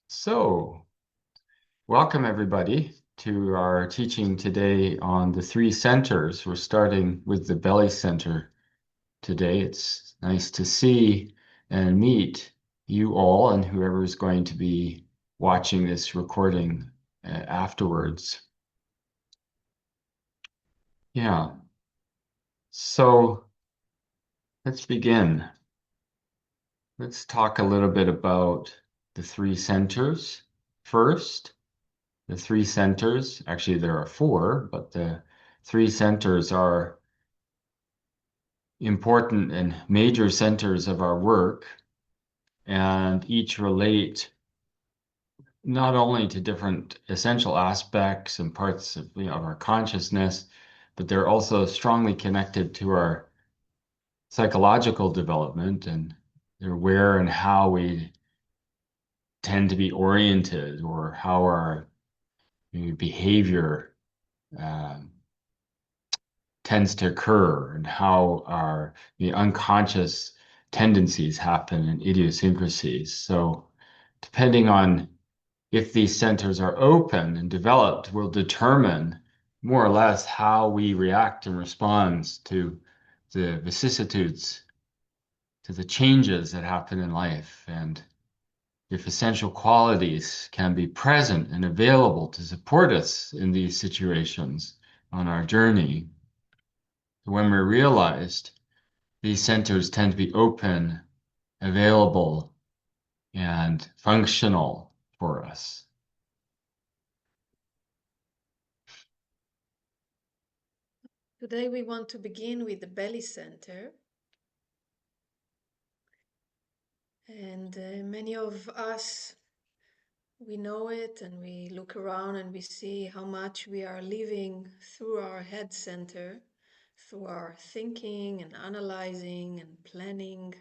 So, welcome everybody to our teaching today on the three centers. We're starting with the belly center today. It's nice to see and meet you all and whoever is going to be watching this recording afterwards. Yeah, so let's begin. Let's talk a little bit about the three centers first. The three centers, actually there are four, but the three centers are important and major centers of our work, and each relate not only to different essential aspects and parts of our consciousness, but they're also strongly connected to our psychological development, and they're where and how we tend to be oriented, or how our behavior um, tends to occur, and how our unconscious tendencies happen and idiosyncrasies. So depending on if these centers are open and developed will determine more or less how we react and respond to the vicissitudes, to the changes that happen in life, and if essential qualities can be present and available to support us in these situations on our journey. When we're realized, these centers tend to be open, available, and functional for us. Today we want to begin with the belly center. And many of us, we know it, and we look around and we see how much we are living through our head center, through our thinking and analyzing and planning,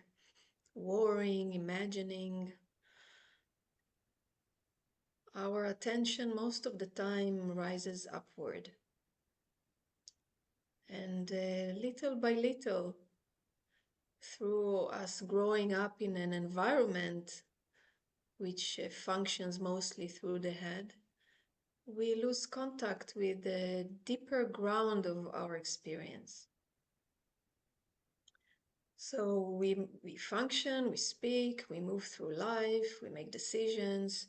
worrying, imagining. Our attention most of the time rises upward. And little by little, through us growing up in an environment which functions mostly through the head, we lose contact with the deeper ground of our experience. So we function, we speak, we move through life, we make decisions.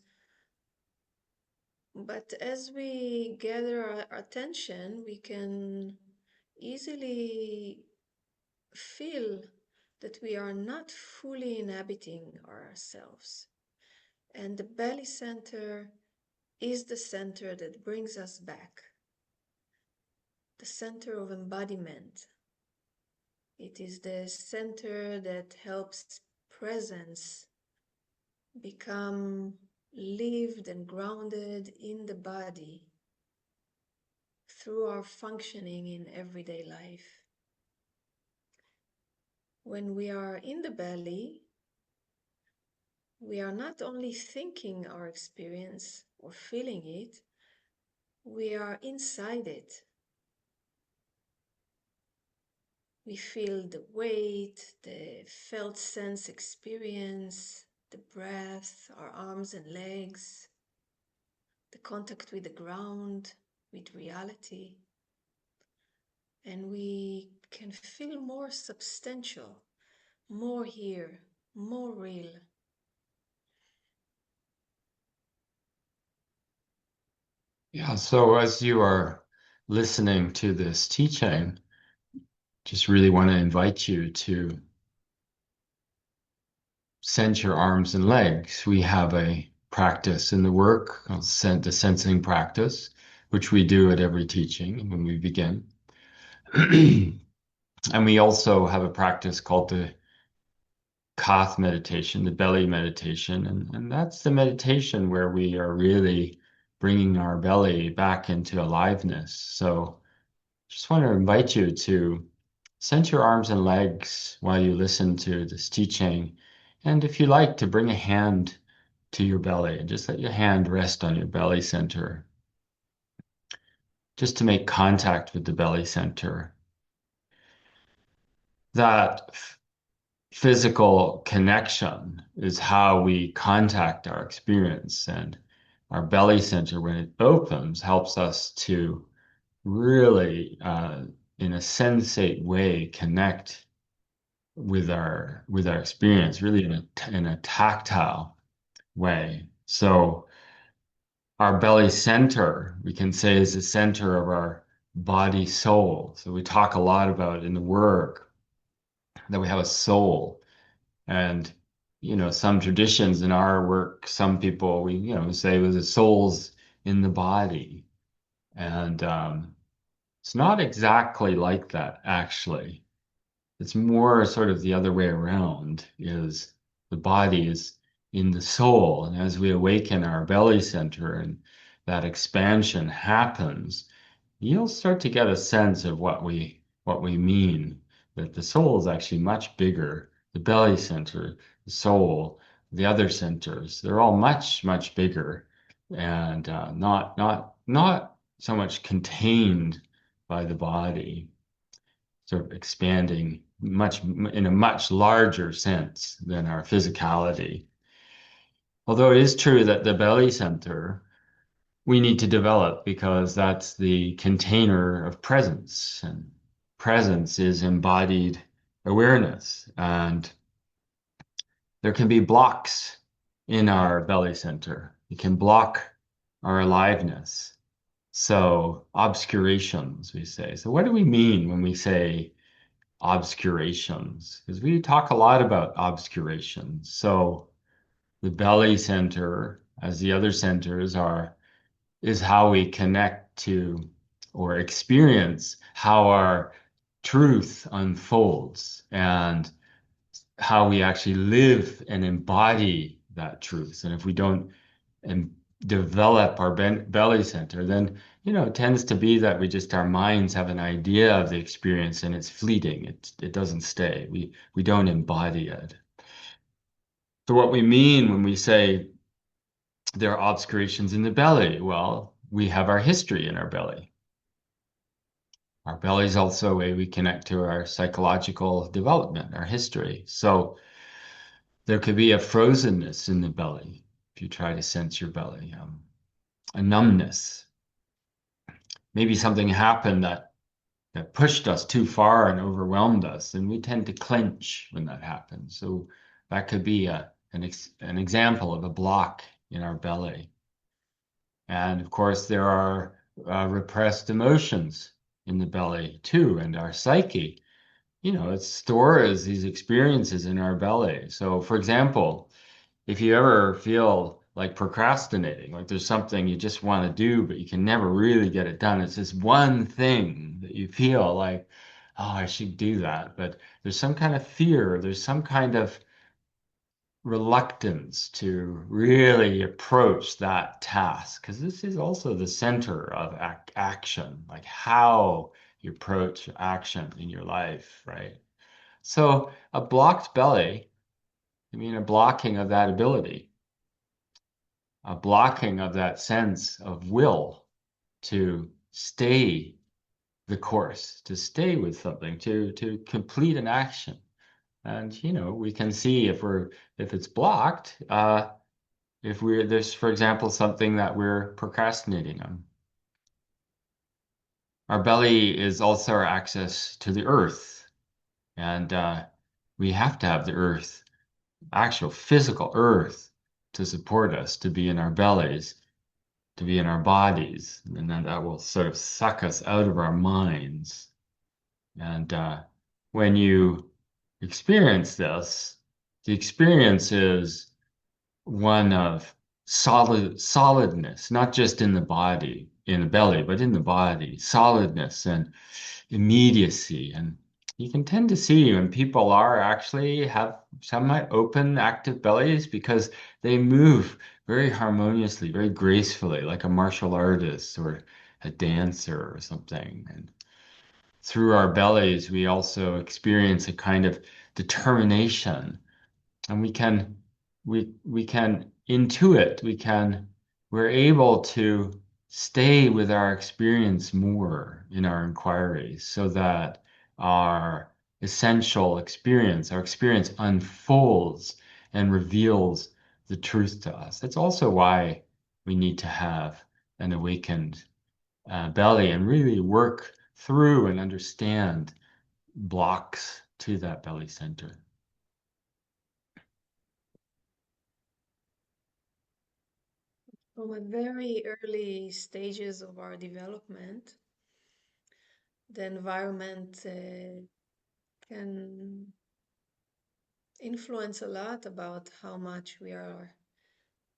But as we gather our attention, we can easily feel that we are not fully inhabiting ourselves. And the belly center is the center that brings us back, the center of embodiment. It is the center that helps presence become lived and grounded in the body through our functioning in everyday life. When we are in the belly, we are not only thinking our experience or feeling it, we are inside it. We feel the weight, the felt sense experience, the breath, our arms and legs, the contact with the ground, with reality. And we can feel more substantial, more here, more real. Yeah, so as you are listening to this teaching, just really want to invite you to sense your arms and legs. We have a practice in the work called the sensing practice, which we do at every teaching when we begin. And we also have a practice called the kath meditation, the belly meditation. And that's the meditation where we are really bringing our belly back into aliveness. So just want to invite you to sense your arms and legs while you listen to this teaching. And if you like, to bring a hand to your belly and just let your hand rest on your belly center. just to make contact with the belly center. That physical connection is how we contact our experience. And our belly center, when it opens, helps us to really, in a sensate way, connect with our experience, really in a tactile way. So our belly center, we can say, is the center of our body soul. So we talk a lot about in the work that we have a soul. And, some traditions in our work, some people we, say the soul's in the body. And it's not exactly like that, actually. It's more sort of the other way around, is the body is in the soul. And as we awaken our belly center and that expansion happens, you'll start to get a sense of what we mean, that the soul is actually much bigger. The belly center, the soul, the other centers, they're all much, much bigger and not so much contained by the body, sort of expanding much in a much larger sense than our physicality. Although it is true that the belly center we need to develop because that's the container of presence, and presence is embodied awareness. And there can be blocks in our belly center. It can block our aliveness. So obscurations, we say. So what do we mean when we say obscurations? Because we talk a lot about obscurations. So the belly center, as the other centers are, is how we connect to or experience how our truth unfolds and how we actually live and embody that truth. And if we don't and develop our belly center, then it tends to be that our minds have an idea of the experience and it's fleeting. It doesn't stay. We don't embody it. So what we mean when we say there are obscurations in the belly, well, we have our history in our belly. Our belly is also a way we connect to our psychological development, our history. So there could be a frozenness in the belly if you try to sense your belly, a numbness. Maybe something happened that pushed us too far and overwhelmed us, and we tend to clench when that happens. So that could be an example of a block in our belly. And of course, there are repressed emotions in the belly too, and our psyche. It stores these experiences in our belly. So, for example, if you ever feel like procrastinating, like there's something you just want to do, but you can never really get it done, it's this one thing that you feel like, oh, I should do that. But there's some kind of fear, there's some kind of reluctance to really approach that task, because this is also the center of action, like how you approach action in your life, right? So a blocked belly, I mean, a blocking of that ability, a blocking of that sense of will to stay the course, to stay with something, to complete an action. And we can see if it's blocked, if there's, for example, something that we're procrastinating on. Our belly is also our access to the earth, and we have to have the earth, actual physical earth, to support us, to be in our bellies, to be in our bodies, and then that will sort of suck us out of our minds. And when you experience this, the experience is one of solidness, not just in the body, in the belly, but in the body, solidness and immediacy. And you can tend to see when people are actually have somewhat open, active bellies because they move very harmoniously, very gracefully, like a martial artist or a dancer or something. And through our bellies, we also experience a kind of determination, and we can intuit, we're able to stay with our experience more in our inquiries so that our our experience unfolds and reveals the truth to us. That's also why we need to have an awakened belly and really work through and understand blocks to that belly center. From a very early stages of our development, the environment can influence a lot about how much we are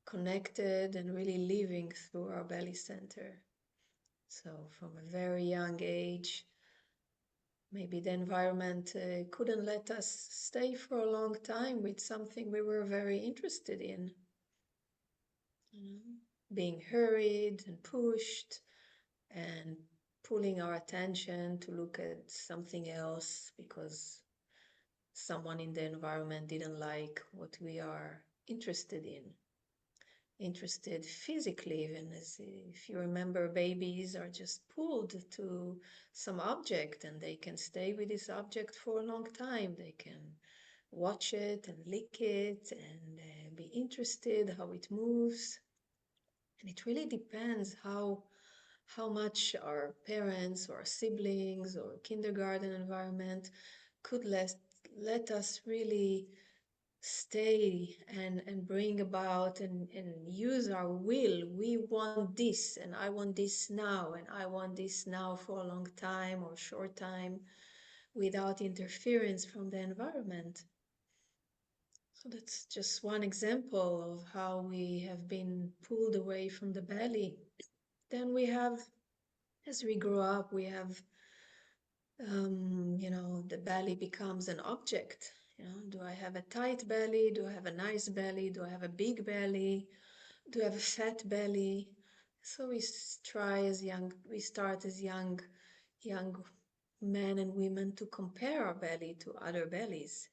connected and really living through our belly center. So, from a very young age, maybe the environment couldn't let us stay for a long time with something we were very interested in. You know, being hurried and pushed and pulling our attention to look at something else because someone in the environment didn't like what we are interested physically, even as if you remember, babies are just pulled to some object and they can stay with this object for a long time. They can watch it and lick it and be interested how it moves. And it really depends how much our parents or siblings or kindergarten environment could let us really stay and bring about and use our will. We want this and I want this now and I want this now for a long time or short time without interference from the environment. So that's just one example of how we have been pulled away from the belly. Then we have, as we grow up, we have the belly becomes an object. Do I have a tight belly? Do I have a nice belly? Do I have a big belly? Do I have a fat belly? So we start as young men and women to compare our belly to other bellies,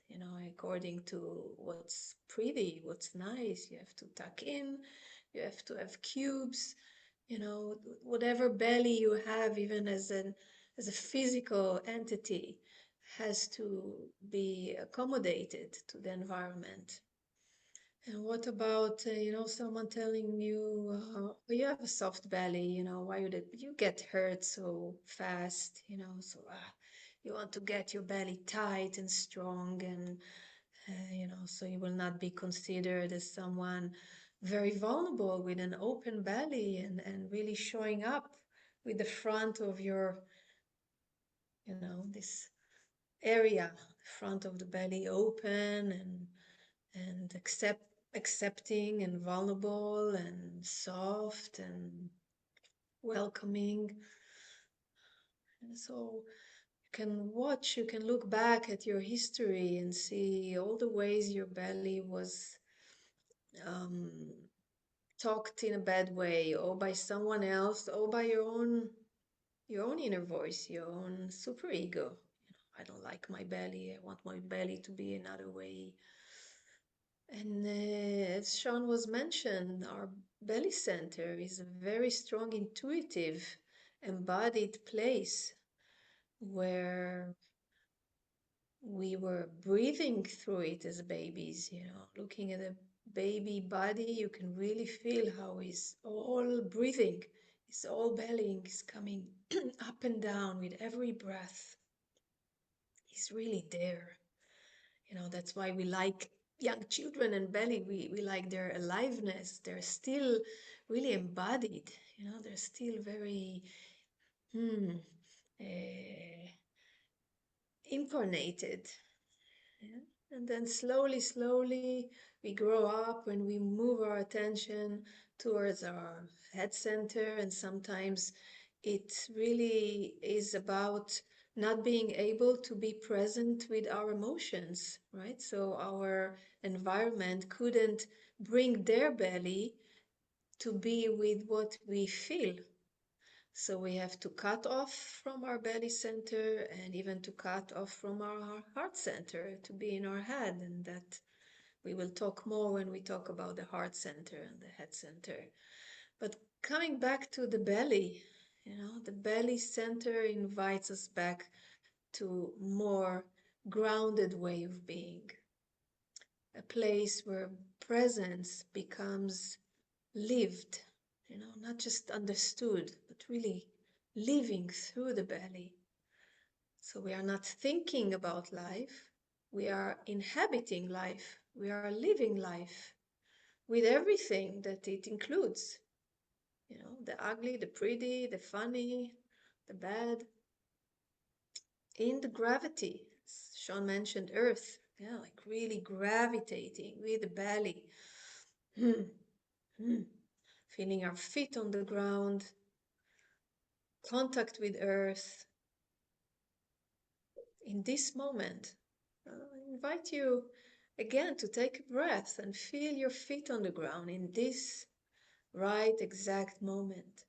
according to what's pretty, what's nice. You have to tuck in, you have to have cubes, whatever belly you have, even as a physical entity, has to be accommodated to the environment. And what about, someone telling you, oh, you have a soft belly, why would you get hurt so fast, so you want to get your belly tight and strong and, so you will not be considered as someone very vulnerable with an open belly and really showing up with the front of your, this area, front of the belly open and accepting and vulnerable and soft and welcoming. And so you can look back at your history and see all the ways your belly was um, talked in a bad way, or by someone else, or by your own inner voice, your own superego. I don't like my belly. I want my belly to be another way. And as Sean was mentioned, our belly center is a very strong, intuitive, embodied place where we were breathing through it as babies, looking at a baby body, you can really feel how he's all breathing, he's all bellying, he's coming up and down with every breath. He's really there. That's why we like young children and belly. We like their aliveness. They're still really embodied. They're still very uh, incarnated. Yeah. And then slowly, we grow up and we move our attention towards our head center. And sometimes it really is about not being able to be present with our emotions, right? So our environment couldn't bring their belly to be with what we feel. So we have to cut off from our belly center and even to cut off from our heart center to be in our head. And that we will talk more when we talk about the heart center and the head center. But Coming back to the belly, the belly center invites us back to more grounded way of being, a place where presence becomes lived, not just understood, but really living through the belly. So we are not thinking about life, we are inhabiting life, we are living life with everything that it includes. The ugly, the pretty, the funny, the bad. In the gravity, Sean mentioned Earth, like really gravitating with the belly. Hmm. Hmm. Feeling our feet on the ground, contact with Earth. In this moment, I invite you again to take a breath and feel your feet on the ground in this right exact moment.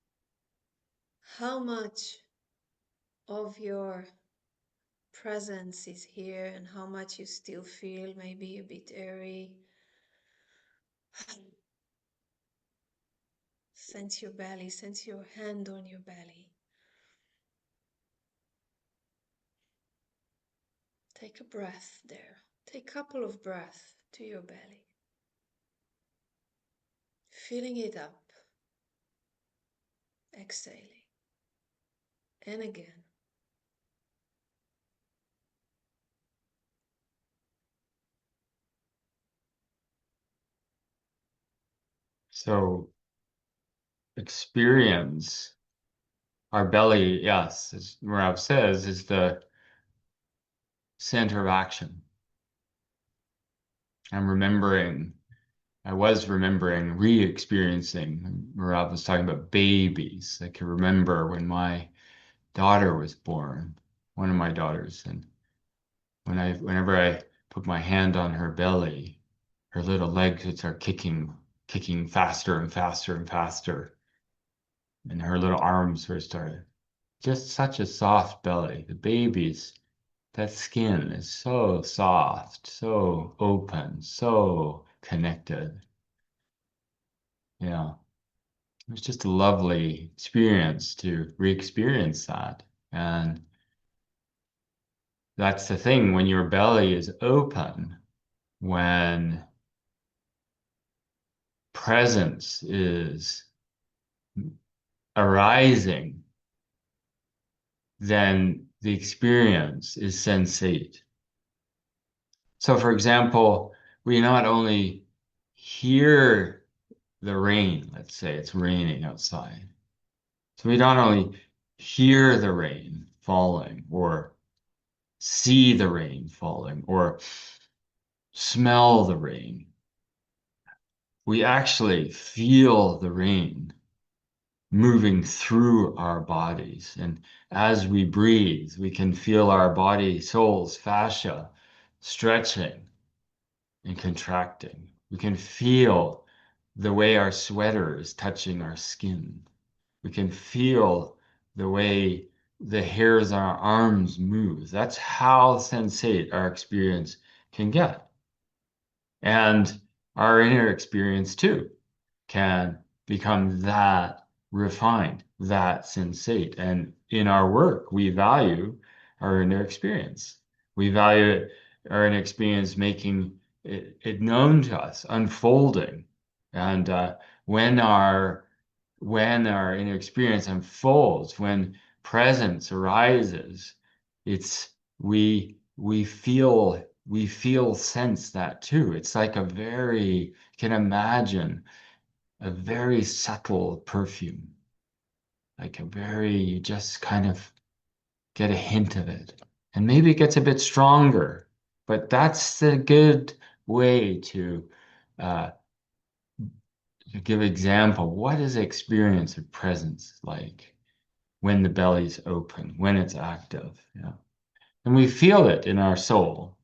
How much of your presence is here and how much you still feel maybe a bit airy. Sense your belly, sense your hand on your belly. Take a breath there. Take a couple of breaths to your belly. Filling it up. Exhaling. And again. So experience our belly, yes, as Marav says, is the center of action. I was remembering, re-experiencing. Marav was talking about babies. I can remember when my daughter was born, one of my daughters, and whenever I put my hand on her belly, her little legs would start kicking faster and faster and faster, and her little arms would start. Just such a soft belly. The babies, that skin is so soft, so open, so connected. Yeah. It was just a lovely experience to re-experience that. And that's the thing, when your belly is open, when presence is arising, then the experience is sensate. So, for example, we not only hear the rain, let's say it's raining outside. So we not only hear the rain falling or see the rain falling or smell the rain, we actually feel the rain moving through our bodies. And as we breathe, we can feel our body, soul's fascia stretching and contracting. We can feel the way our sweater is touching our skin. We can feel the way the hairs on our arms move. That's how sensate our experience can get. And our inner experience too can become that refined, that sensate. And in our work, we value our inner experience. We value our inner experience making it known to us, unfolding. And when our when our inner experience unfolds, when presence arises, it's we feel sense that too. It's like a very can imagine a very subtle perfume, like a very, you just kind of get a hint of it. And maybe it gets a bit stronger, but that's the good way uh, to give example. What is the experience of presence like when the belly's open, when it's active? Yeah. And we feel it in our soul.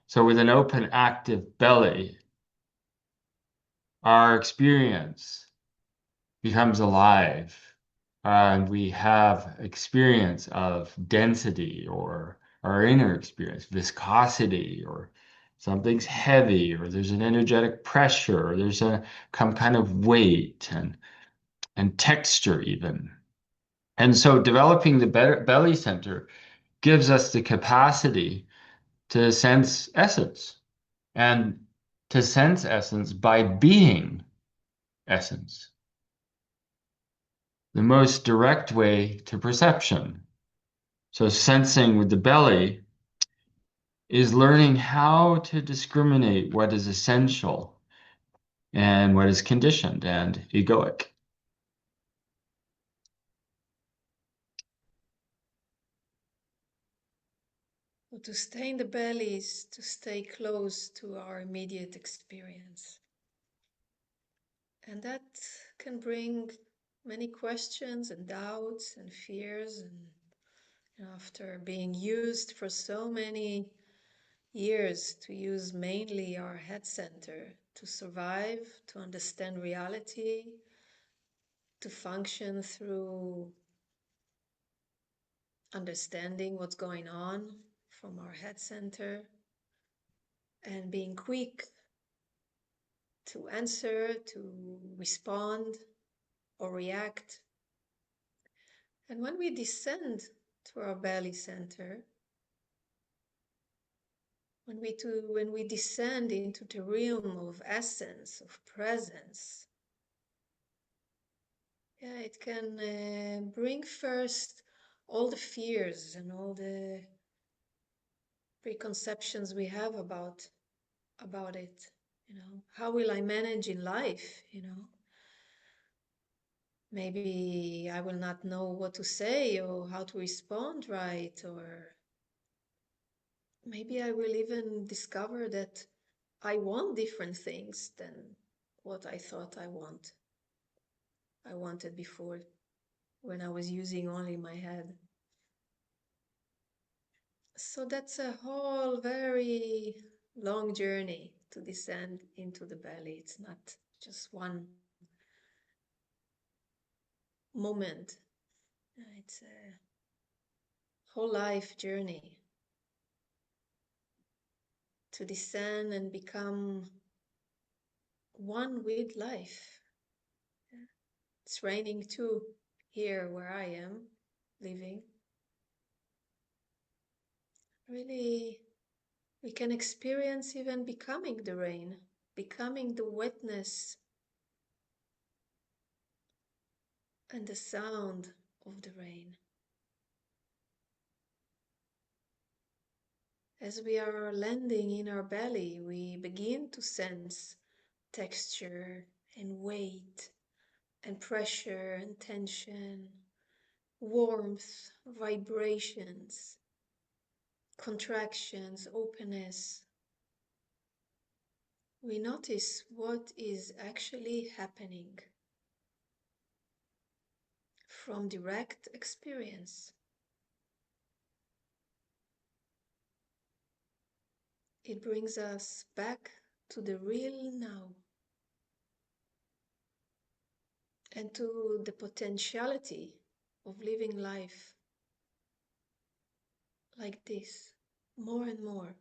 So with an open, active belly, our experience becomes alive and we have experience of density or our inner experience, viscosity, or something's heavy, or there's an energetic pressure, or there's some kind of weight. And and texture even. And so developing the belly center gives us the capacity to sense essence and to sense essence by being essence, the most direct way to perception. So sensing with the belly is learning how to discriminate what is essential and what is conditioned and egoic. So to stay in the belly is to stay close to our immediate experience. And that can bring many questions and doubts and fears. And after being used for so many years to use mainly our head center to survive, to understand reality, to function through understanding what's going on from our head center and being quick to answer, to respond or react. And when we descend to our belly center, when we descend into the realm of essence, of presence, yeah, it can bring first all the fears and all the preconceptions we have about it. How will I manage in life? Maybe I will not know what to say or how to respond right, or maybe I will even discover that I want different things than what I thought I wanted before, when I was using only my head. So that's a whole very long journey to descend into the belly. It's not just one moment. It's a whole life journey to descend and become one with life. It's raining too here where I am living. Really, we can experience even becoming the rain, becoming the wetness and the sound of the rain. As we are landing in our belly, we begin to sense texture and weight and pressure and tension, warmth, vibrations, contractions, openness. We notice what is actually happening from direct experience. It brings us back to the real now and to the potentiality of living life like this more and more.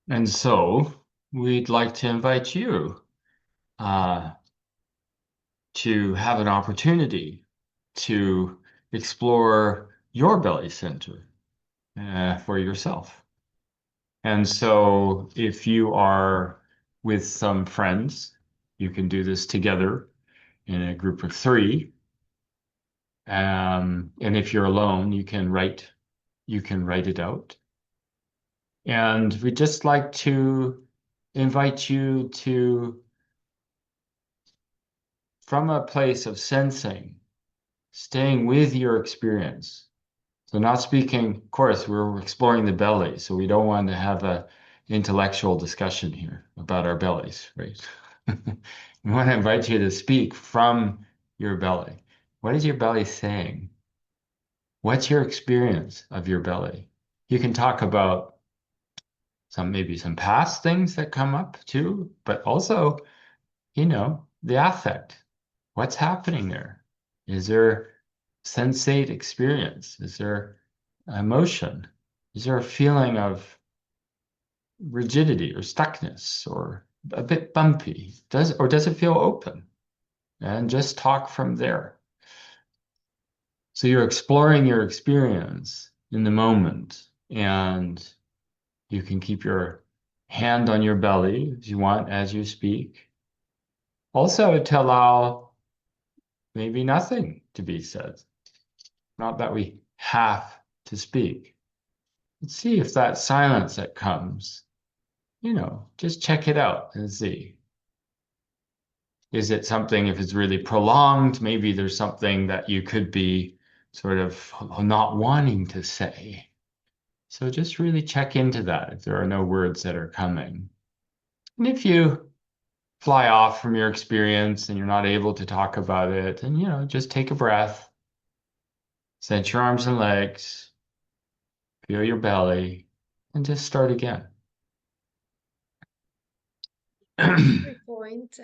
And so we'd like to invite you uh, to have an opportunity to explore your belly center for yourself. And so if you are with some friends, you can do this together in a group of three. And if you're alone, you can write it out. And we'd just like to invite you to, from a place of sensing, staying with your experience. So not speaking, of course, we're exploring the belly, so we don't want to have a intellectual discussion here about our bellies, right? We want to invite you to speak from your belly. What is your belly saying? What's your experience of your belly? You can talk about maybe some past things that come up too, but also, the affect. What's happening there? Is there sensate experience? Is there emotion? Is there a feeling of rigidity or stuckness or a bit bumpy? Does it feel open? And just talk from there. So you're exploring your experience in the moment, and you can keep your hand on your belly if you want as you speak. Also, to allow maybe nothing to be said, not that we have to speak. Let's see if that silence that comes, just check it out and see. Is it something, if it's really prolonged, maybe there's something that you could be sort of not wanting to say. So just really check into that if there are no words that are coming. And if you fly off from your experience and you're not able to talk about it, and just take a breath, sense your arms and legs, feel your belly, and just start again.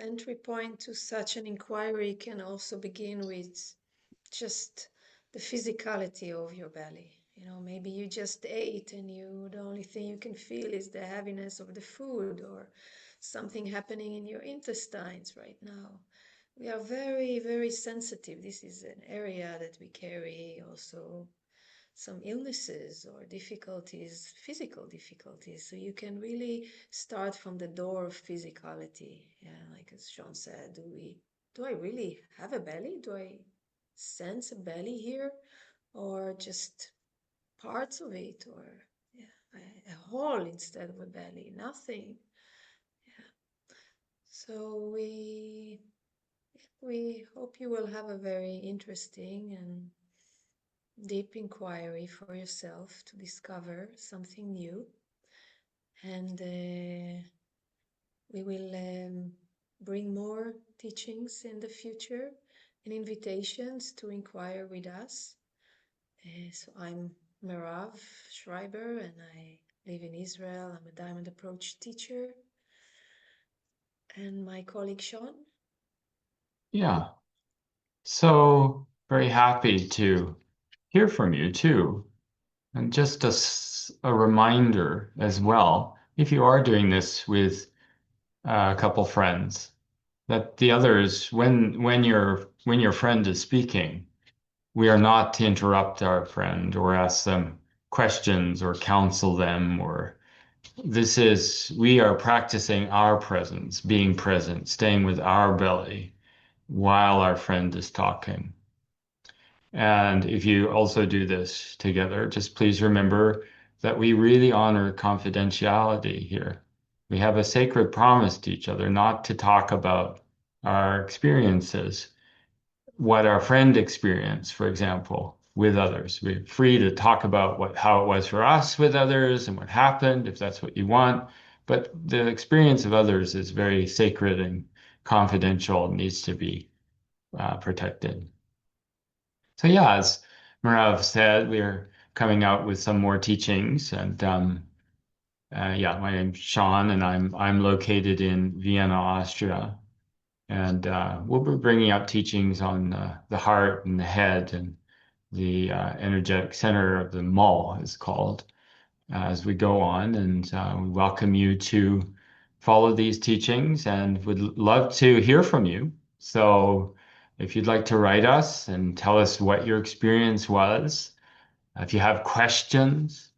Entry point to such an inquiry can also begin with just the physicality of your belly. Maybe you just ate and the only thing you can feel is the heaviness of the food or something happening in your intestines right now. We are very, very sensitive. This is an area that we carry also some illnesses or difficulties, physical difficulties. So you can really start from the door of physicality. Yeah, like as Sean said, do I really have a belly? Do I sense a belly here? Or just parts of it? Or yeah, a hole instead of a belly? Nothing. Yeah. So we hope you will have a very interesting and deep inquiry for yourself to discover something new. And we will bring more teachings in the future and invitations to inquire with us. So I'm Merav Schreiber and I live in Israel. I'm a Diamond Approach teacher. And my colleague Sean. Yeah. So very happy to hear from you too. And just a reminder as well, if you are doing this with a couple friends, that the others, when your friend is speaking, we are not to interrupt our friend or ask them questions or counsel them or we are practicing our presence, being present, staying with our belly while our friend is talking. And if you also do this together, just please remember that we really honor confidentiality here. We have a sacred promise to each other not to talk about our experiences, what our friend experienced, for example, with others. We're free to talk about how it was for us with others and what happened, if that's what you want. But the experience of others is very sacred and confidential and needs to be protected. So yeah, as Marav said, we're coming out with some more teachings, and yeah, my name's Sean, and I'm located in Vienna, Austria, and we'll be bringing out teachings on the heart and the head and the energetic center of the mall is called as we go on, and we welcome you to follow these teachings, and would love to hear from you. So. If you'd like to write us and tell us what your experience was, if you have questions,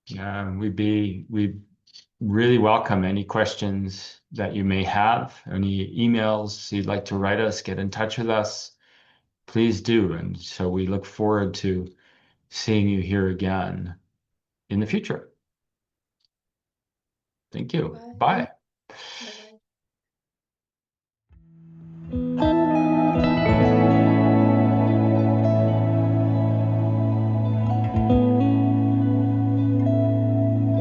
we really welcome any questions that you may have, any emails you'd like to write us, get in touch with us, please do. And so we look forward to seeing you here again in the future. Thank you. Bye. Bye.